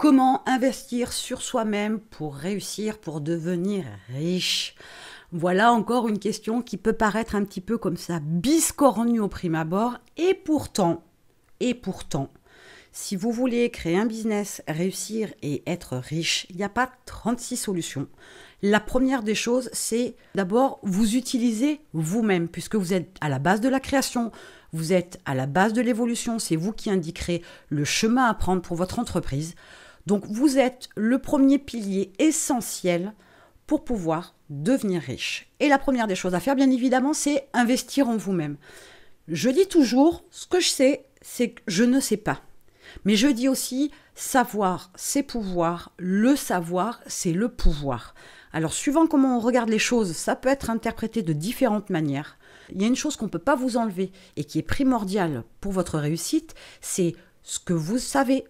Comment investir sur soi-même pour réussir, pour devenir riche? Voilà encore une question qui peut paraître un petit peu comme ça, biscornue au prime abord. Et pourtant, si vous voulez créer un business, réussir et être riche, il n'y a pas 36 solutions. La première des choses, c'est d'abord vous utiliser vous-même, puisque vous êtes à la base de la création, vous êtes à la base de l'évolution, c'est vous qui indiquerez le chemin à prendre pour votre entreprise. Donc vous êtes le premier pilier essentiel pour pouvoir devenir riche. Et la première des choses à faire, bien évidemment, c'est investir en vous-même. Je dis toujours, ce que je sais, c'est que je ne sais pas. Mais je dis aussi, savoir, c'est pouvoir. Le savoir, c'est le pouvoir. Alors, suivant comment on regarde les choses, ça peut être interprété de différentes manières. Il y a une chose qu'on ne peut pas vous enlever et qui est primordiale pour votre réussite, c'est ce que vous savez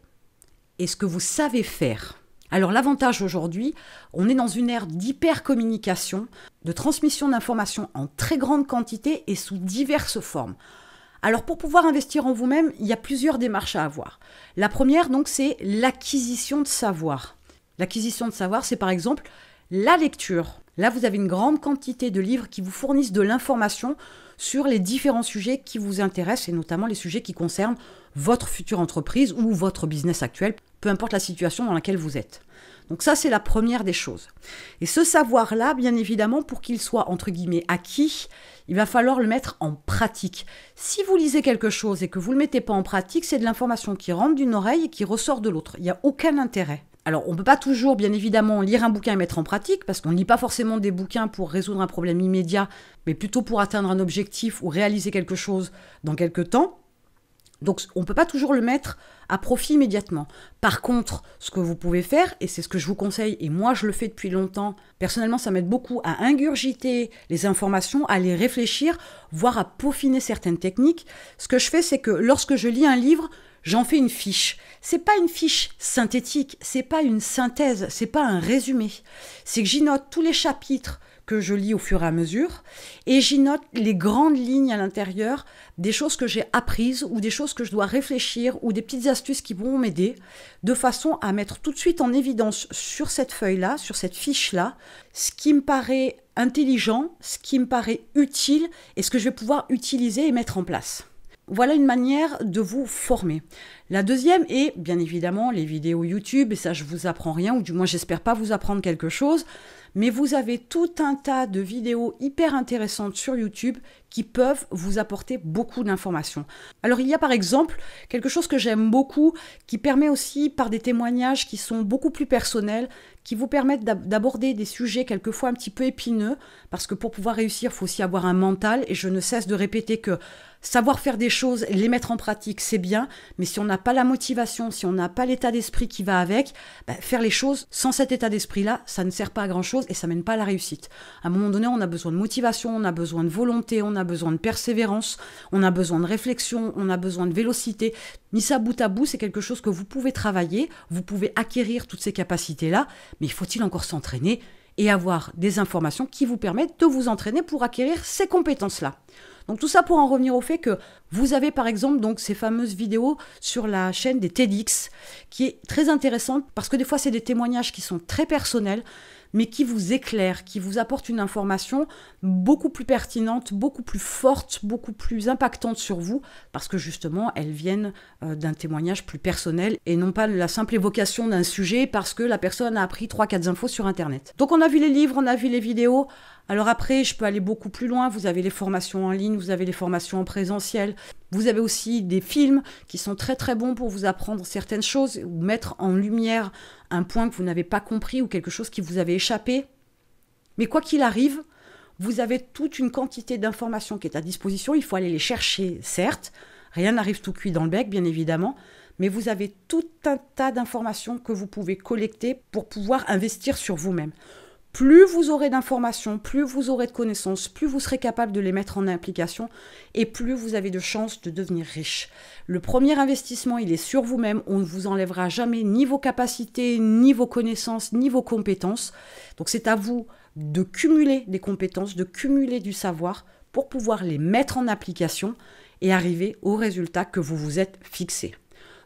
et ce que vous savez faire. Alors l'avantage aujourd'hui, on est dans une ère d'hypercommunication, de transmission d'informations en très grande quantité et sous diverses formes. Alors pour pouvoir investir en vous-même, il y a plusieurs démarches à avoir. La première, donc, c'est l'acquisition de savoir. L'acquisition de savoir, c'est par exemple la lecture. Là, vous avez une grande quantité de livres qui vous fournissent de l'information sur les différents sujets qui vous intéressent, et notamment les sujets qui concernent votre future entreprise ou votre business actuel, peu importe la situation dans laquelle vous êtes. Donc ça, c'est la première des choses. Et ce savoir-là, bien évidemment, pour qu'il soit, entre guillemets, acquis, il va falloir le mettre en pratique. Si vous lisez quelque chose et que vous ne le mettez pas en pratique, c'est de l'information qui rentre d'une oreille et qui ressort de l'autre. Il n'y a aucun intérêt. Alors, on ne peut pas toujours, bien évidemment, lire un bouquin et mettre en pratique, parce qu'on ne lit pas forcément des bouquins pour résoudre un problème immédiat, mais plutôt pour atteindre un objectif ou réaliser quelque chose dans quelque temps. Donc, on ne peut pas toujours le mettre à profit immédiatement. Par contre, ce que vous pouvez faire, et c'est ce que je vous conseille, et moi je le fais depuis longtemps, personnellement ça m'aide beaucoup à ingurgiter les informations, à les réfléchir, voire à peaufiner certaines techniques. Ce que je fais, c'est que lorsque je lis un livre, j'en fais une fiche. C'est pas une fiche synthétique, c'est pas une synthèse, c'est pas un résumé. C'est que j'y note tous les chapitres que je lis au fur et à mesure, et j'y note les grandes lignes à l'intérieur, des choses que j'ai apprises, ou des choses que je dois réfléchir, ou des petites astuces qui vont m'aider, de façon à mettre tout de suite en évidence sur cette feuille-là, sur cette fiche-là, ce qui me paraît intelligent, ce qui me paraît utile, et ce que je vais pouvoir utiliser et mettre en place. Voilà une manière de vous former. La deuxième est, bien évidemment, les vidéos YouTube, et ça je vous apprends rien, ou du moins j'espère pas vous apprendre quelque chose, mais vous avez tout un tas de vidéos hyper intéressantes sur YouTube qui peuvent vous apporter beaucoup d'informations. Alors il y a par exemple quelque chose que j'aime beaucoup, qui permet aussi par des témoignages qui sont beaucoup plus personnels, qui vous permettent d'aborder des sujets quelquefois un petit peu épineux, parce que pour pouvoir réussir, il faut aussi avoir un mental, et je ne cesse de répéter que savoir faire des choses, les mettre en pratique, c'est bien, mais si on n'a pas la motivation, si on n'a pas l'état d'esprit qui va avec, faire les choses sans cet état d'esprit-là, ça ne sert pas à grand-chose et ça mène pas à la réussite. À un moment donné, on a besoin de motivation, on a besoin de volonté, on a besoin de persévérance, on a besoin de réflexion, on a besoin de vélocité. Mis ça bout à bout, c'est quelque chose que vous pouvez travailler, vous pouvez acquérir toutes ces capacités-là, mais faut-il encore s'entraîner et avoir des informations qui vous permettent de vous entraîner pour acquérir ces compétences-là. Donc tout ça pour en revenir au fait que vous avez par exemple donc ces fameuses vidéos sur la chaîne des TEDx, qui est très intéressante parce que des fois c'est des témoignages qui sont très personnels, mais qui vous éclairent, qui vous apportent une information beaucoup plus pertinente, beaucoup plus forte, beaucoup plus impactante sur vous, parce que justement elles viennent d'un témoignage plus personnel et non pas de la simple évocation d'un sujet parce que la personne a appris 3-4 infos sur Internet. Donc on a vu les livres, on a vu les vidéos. Alors après, je peux aller beaucoup plus loin. Vous avez les formations en ligne, vous avez les formations en présentiel. Vous avez aussi des films qui sont très très bons pour vous apprendre certaines choses ou mettre en lumière un point que vous n'avez pas compris ou quelque chose qui vous avait échappé. Mais quoi qu'il arrive, vous avez toute une quantité d'informations qui est à disposition. Il faut aller les chercher, certes. Rien n'arrive tout cuit dans le bec, bien évidemment. Mais vous avez tout un tas d'informations que vous pouvez collecter pour pouvoir investir sur vous-même. Plus vous aurez d'informations, plus vous aurez de connaissances, plus vous serez capable de les mettre en application et plus vous avez de chances de devenir riche. Le premier investissement, il est sur vous-même. On ne vous enlèvera jamais ni vos capacités, ni vos connaissances, ni vos compétences. Donc c'est à vous de cumuler des compétences, de cumuler du savoir pour pouvoir les mettre en application et arriver au résultat que vous vous êtes fixé.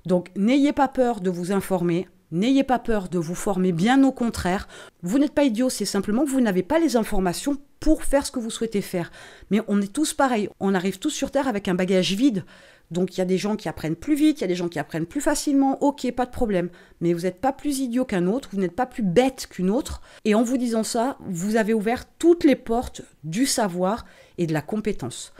Donc n'ayez pas peur de vous informer. N'ayez pas peur de vous former, bien au contraire. Vous n'êtes pas idiot, c'est simplement que vous n'avez pas les informations pour faire ce que vous souhaitez faire. Mais on est tous pareils, on arrive tous sur Terre avec un bagage vide. Donc il y a des gens qui apprennent plus vite, il y a des gens qui apprennent plus facilement, ok, pas de problème. Mais vous n'êtes pas plus idiot qu'un autre, vous n'êtes pas plus bête qu'une autre. Et en vous disant ça, vous avez ouvert toutes les portes du savoir et de la compétence.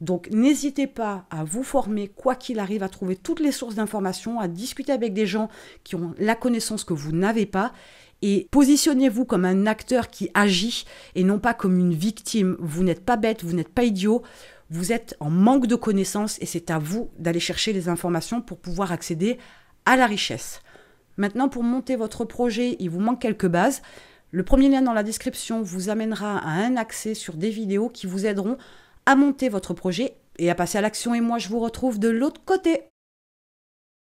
Donc n'hésitez pas à vous former, quoi qu'il arrive, à trouver toutes les sources d'informations, à discuter avec des gens qui ont la connaissance que vous n'avez pas. Et positionnez-vous comme un acteur qui agit et non pas comme une victime. Vous n'êtes pas bête, vous n'êtes pas idiot. Vous êtes en manque de connaissances et c'est à vous d'aller chercher les informations pour pouvoir accéder à la richesse. Maintenant, pour monter votre projet, il vous manque quelques bases. Le premier lien dans la description vous amènera à un accès sur des vidéos qui vous aideront à monter votre projet et à passer à l'action. Et moi, je vous retrouve de l'autre côté.